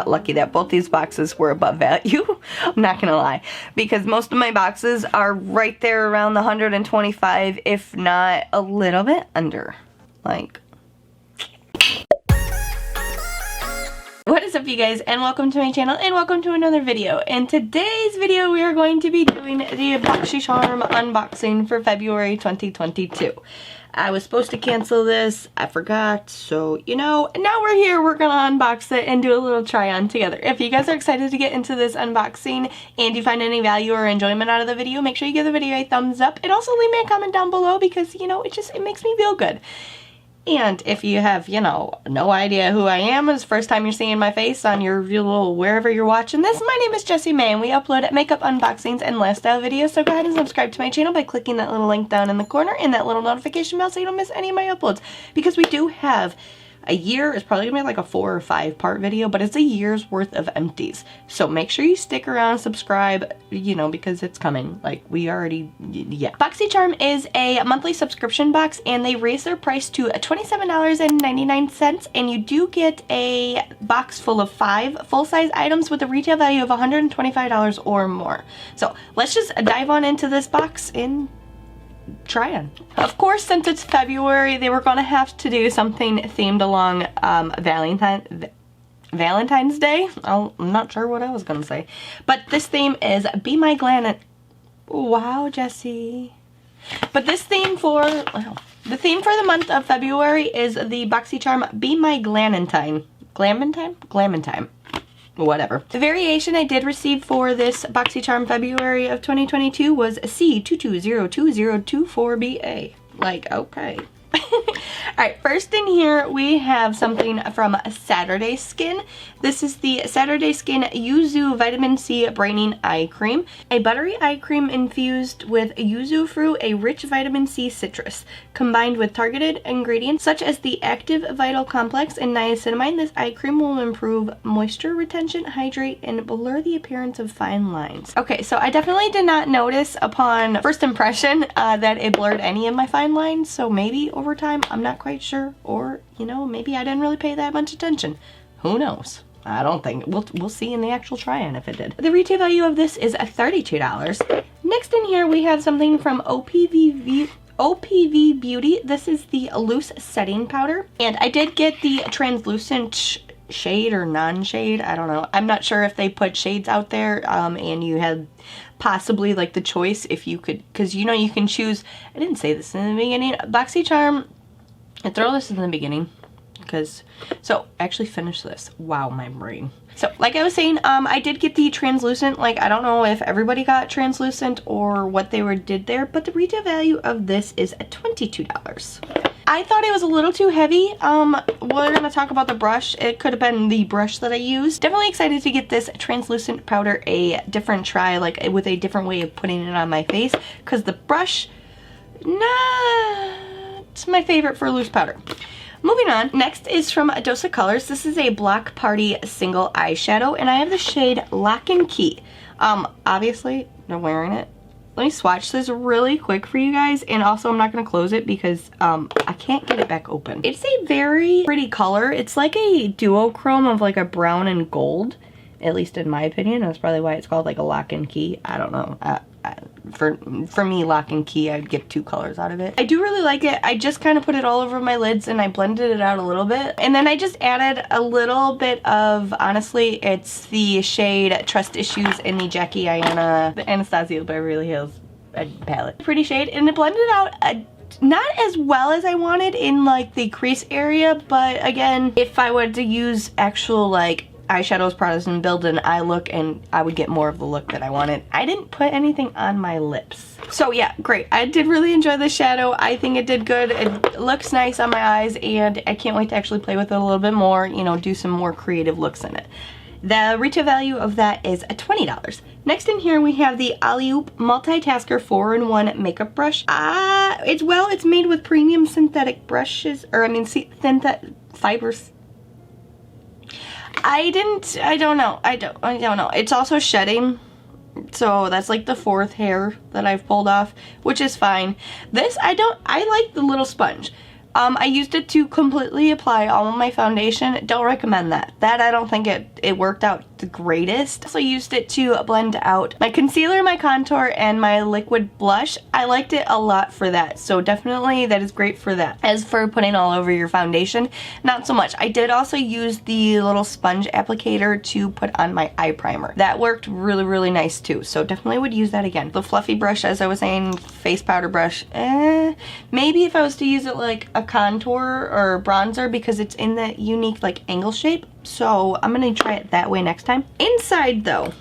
got lucky that both these boxes were above value. I'm not gonna lie, because most of my boxes are right there around the 125, if not a little bit under. Like, what is up, you guys, and welcome to my channel, and welcome to another video. In today's video, we are going to be doing the Boxycharm unboxing for February 2022. I was supposed to cancel this, I forgot, so, you know, now we're here, we're gonna unbox it and do a little try on together. If you guys are excited to get into this unboxing and you find any value or enjoyment out of the video, make sure you give the video a thumbs up, and also leave me a comment down below because, you know, it makes me feel good. And if you have, you know, no idea who I am, it's the first time you're seeing my face on your little wherever you're watching this, my name is Jessi Maee, and we upload makeup unboxings and lifestyle videos, so go ahead and subscribe to my channel by clicking that little link down in the corner and that little notification bell so you don't miss any of my uploads. Because we do have a year, it's probably gonna be like a 4 or 5 part video, but it's a year's worth of empties. So make sure you stick around, subscribe, you know, because it's coming. Like, we already, yeah. Boxycharm is a monthly subscription box, and they raised their price to $27.99, and you do get a box full of 5 full-size items with a retail value of $125 or more. So let's just dive on into this box and try on. Of course, since it's February, they were gonna have to do something themed along Valentine's Day. I'm not sure what I was gonna say, but this theme is Be My Glam-entine. Wow, Jessi. But this theme for the theme for the month of February is the Boxycharm Be My Glam-entine. Glam-entine. Whatever. The variation I did receive for this Boxycharm February of 2022 was C22020024BA. Like, okay. Alright, first in here we have something from Saturday Skin. This is the Saturday Skin YUZU Vitamin C Brightening Eye Cream. A buttery eye cream infused with yuzu fruit, a rich vitamin C citrus. Combined with targeted ingredients such as the Active Vital Complex and niacinamide, this eye cream will improve moisture retention, hydrate, and blur the appearance of fine lines. Okay, so I definitely did not notice upon first impression that it blurred any of my fine lines, so maybe over time, I'm not quite sure, or, you know, maybe I didn't really pay that much attention. Who knows? I don't think. We'll see in the actual try-on if it did. The retail value of this is $32. Next in here we have something from OPV Beauty. This is the loose setting powder, and I did get the translucent shade or non-shade. I don't know. I'm not sure if they put shades out there, and you had possibly like the choice if you could, because you know you can choose. I didn't say this in the beginning. Boxycharm, I throw this in the beginning because, so actually finish this. Wow, my brain. So like I was saying, I did get the translucent. Like, I don't know if everybody got translucent or what they did there, but the retail value of this is $22. I thought it was a little too heavy. We're gonna talk about the brush. It could have been the brush that I used. Definitely excited to get this translucent powder a different try, like with a different way of putting it on my face, because the brush, not my favorite for loose powder. Moving on, next is from A Dose of Colors. This is a Block Party single eyeshadow, and I have the shade Lock and Key. Obviously, they're wearing it. Let me swatch this really quick for you guys, and also I'm not going to close it because I can't get it back open. It's a very pretty color. It's like a duochrome of like a brown and gold, at least in my opinion. That's probably why it's called like a Lock and Key. I don't know. For me, Lock and Key, I'd get 2 colors out of it. I do really like it. I just kind of put it all over my lids and I blended it out a little bit. And then I just added a little bit of, honestly, it's the shade Trust Issues in the Jackie Aina, the Anastasia Beverly Hills palette. Pretty shade, and it blended out not as well as I wanted in like the crease area, but again, if I were to use actual like eyeshadows, products, and build an eye look, and I would get more of the look that I wanted. I didn't put anything on my lips. So yeah, great. I did really enjoy the shadow. I think it did good. It looks nice on my eyes, and I can't wait to actually play with it a little bit more, you know, do some more creative looks in it. The retail value of that is $20. Next in here we have the Alley-Oop Multitasker 4-in-1 makeup brush. It's made with premium synthetic brushes, or I mean synthetic fibers. I don't know. It's also shedding, so that's like the 4th hair that I've pulled off, which is fine. This, I like the little sponge. I used it to completely apply all of my foundation. Don't recommend that. I don't think it worked out the greatest. So I used it to blend out my concealer, my contour, and my liquid blush. I liked it a lot for that. So definitely that is great for that. As for putting all over your foundation, not so much. I did also use the little sponge applicator to put on my eye primer. That worked really, really nice too. So definitely would use that again. The fluffy brush, as I was saying, face powder brush, maybe if I was to use it like a contour or bronzer, because it's in that unique like angle shape. So I'm gonna try it that way next time. Inside though,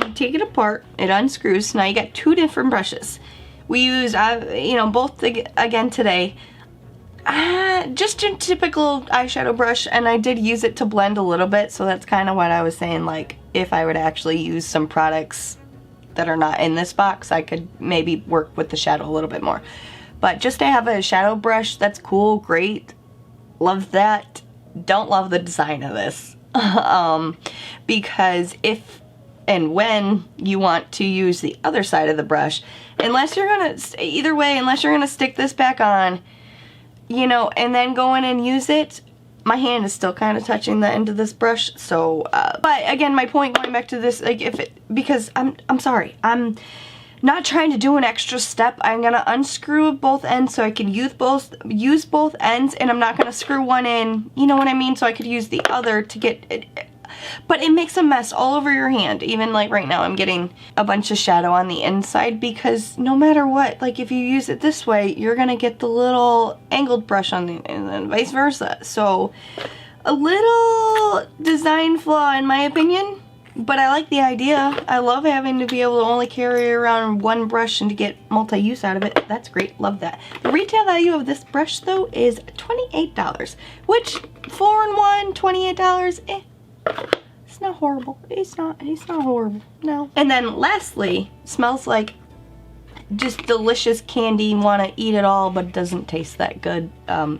you take it apart, it unscrews. So now you got two different brushes. We use, you know, both again today. Just a typical eyeshadow brush, and I did use it to blend a little bit, so that's kind of what I was saying, like if I would actually use some products that are not in this box, I could maybe work with the shadow a little bit more. But just to have a shadow brush, that's cool, great, love that. Don't love the design of this. Because if and when you want to use the other side of the brush, unless you're gonna, either way, unless you're gonna stick this back on, you know, and then go in and use it, my hand is still kind of touching the end of this brush. So, but again, my point going back to this, like because I'm sorry, I'm not trying to do an extra step. I'm gonna unscrew both ends so I can use both ends, and I'm not gonna screw one in, you know what I mean, so I could use the other to get it. But it makes a mess all over your hand. Even like right now, I'm getting a bunch of shadow on the inside, because no matter what, like if you use it this way, you're gonna get the little angled brush on the, and then vice versa. So a little design flaw in my opinion, but I like the idea. I love having to be able to only carry around one brush and to get multi-use out of it. That's great, love that. The retail value of this brush though is $28, which 4-in-1, $28, it's not horrible. It's not horrible, no. And then lastly, smells like just delicious candy, want to eat it all, but it doesn't taste that good.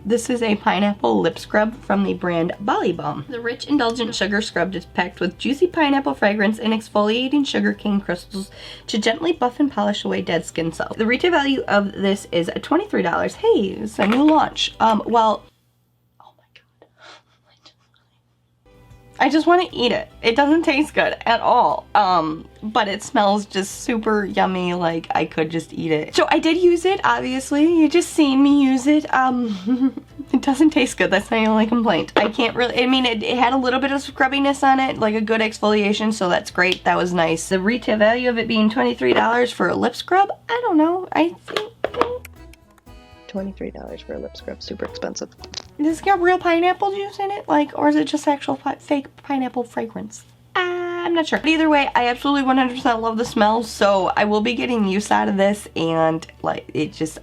This is a pineapple lip scrub from the brand Bali Balm. The rich, indulgent sugar scrub is packed with juicy pineapple fragrance and exfoliating sugar cane crystals to gently buff and polish away dead skin cells. The retail value of this is $23. Hey, it's a new launch. Well, I just want to eat it. It doesn't taste good at all, but it smells just super yummy, like I could just eat it. So I did use it, obviously. You just seen me use it. It doesn't taste good. That's my only complaint. I can't really, I mean, it had a little bit of scrubbiness on it, like a good exfoliation, so that's great. That was nice. The retail value of it being $23 for a lip scrub, I don't know. I think $23 for a lip scrub, super expensive. Does it got real pineapple juice in it? Like, or is it just actual fake pineapple fragrance? I'm not sure. But either way, I absolutely 100% love the smell, so I will be getting use out of this, and like,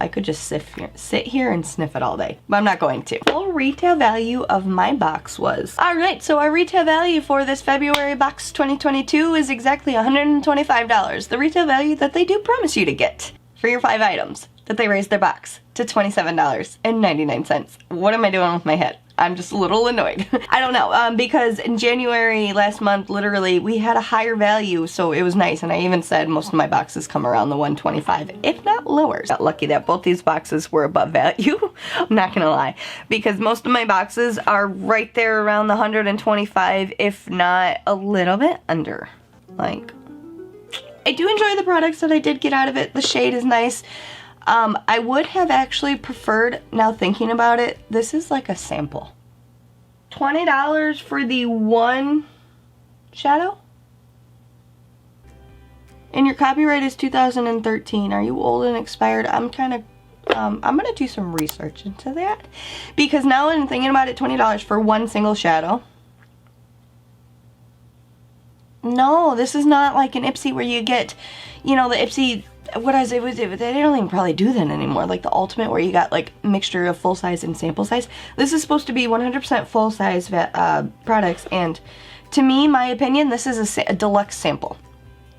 I could just sit here and sniff it all day. But I'm not going to. Full retail value of my box was, alright, so our retail value for this February box 2022 is exactly $125. The retail value that they do promise you to get for your 5 items that they raised their box to $27.99. What am I doing with my head? I'm just a little annoyed. I don't know, because in January last month, literally, we had a higher value, so it was nice, and I even said most of my boxes come around the $125, if not lower. Got lucky that both these boxes were above value, I'm not gonna lie, because most of my boxes are right there around the $125, if not a little bit under. Like, I do enjoy the products that I did get out of it. The shade is nice. I would have actually preferred, now thinking about it, this is like a sample. $20 for the one shadow? And your copyright is 2013. Are you old and expired? I'm kind of, I'm gonna do some research into that. Because now I'm thinking about it, $20 for one single shadow. No, this is not like an Ipsy where you get, you know, the Ipsy, what is it? They don't even probably do that anymore. Like the Ultimate, where you got like mixture of full size and sample size. This is supposed to be 100% full size products, and to me, my opinion, this is a deluxe sample.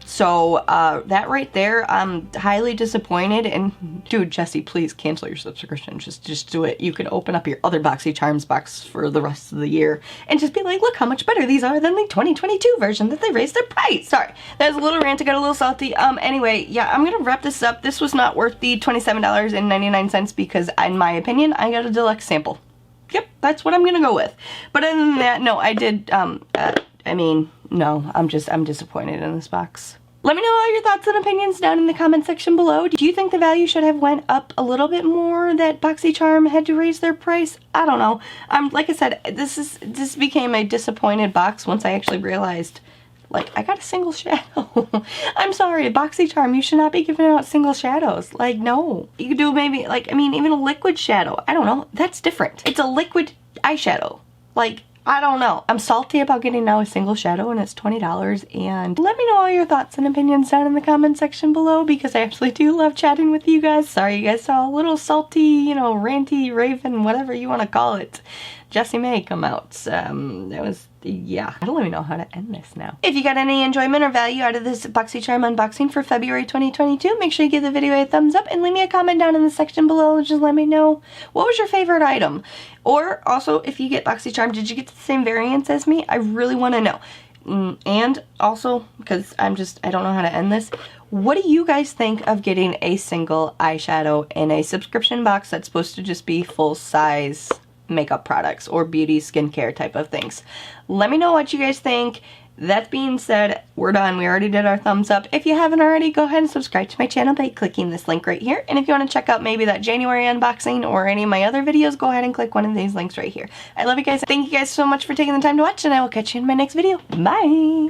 So that right there, I'm highly disappointed. And dude, Jessi, please cancel your subscription. Just do it. You can open up your other Boxycharms box for the rest of the year and just be like, look how much better these are than the 2022 version that they raised their price. Sorry, that was a little rant. I got a little salty. Anyway, yeah, I'm gonna wrap this up. This was not worth the $27.99 because, in my opinion, I got a deluxe sample. Yep, that's what I'm gonna go with. But other than that, no, I did. I mean, no, I'm disappointed in this box. Let me know all your thoughts and opinions down in the comment section below. Do you think the value should have went up a little bit more, that Boxycharm had to raise their price? I don't know. Like I said, this became a disappointed box once I actually realized, like, I got a single shadow. I'm sorry, Boxycharm, you should not be giving out single shadows. Like, no. You could do maybe, like, I mean, even a liquid shadow. I don't know. That's different. It's a liquid eyeshadow. Like, I don't know. I'm salty about getting now a single shadow and it's $20. And let me know all your thoughts and opinions down in the comment section below because I absolutely do love chatting with you guys. Sorry you guys saw a little salty, you know, ranty, raven, whatever you want to call it, Jessi Maee come out. That was, yeah. I don't even know how to end this now. If you got any enjoyment or value out of this Boxycharm unboxing for February 2022, make sure you give the video a thumbs up and leave me a comment down in the section below. Just let me know what was your favorite item. Or also, if you get Boxycharm, did you get the same variance as me? I really want to know. And also, because I don't know how to end this, what do you guys think of getting a single eyeshadow in a subscription box that's supposed to just be full size makeup products or beauty skincare type of things? Let me know what you guys think. That being said, we're done. We already did our thumbs up. If you haven't already, go ahead and subscribe to my channel by clicking this link right here. And if you want to check out maybe that January unboxing or any of my other videos, go ahead and click one of these links right here. I love you guys. Thank you guys so much for taking the time to watch, and I will catch you in my next video. Bye!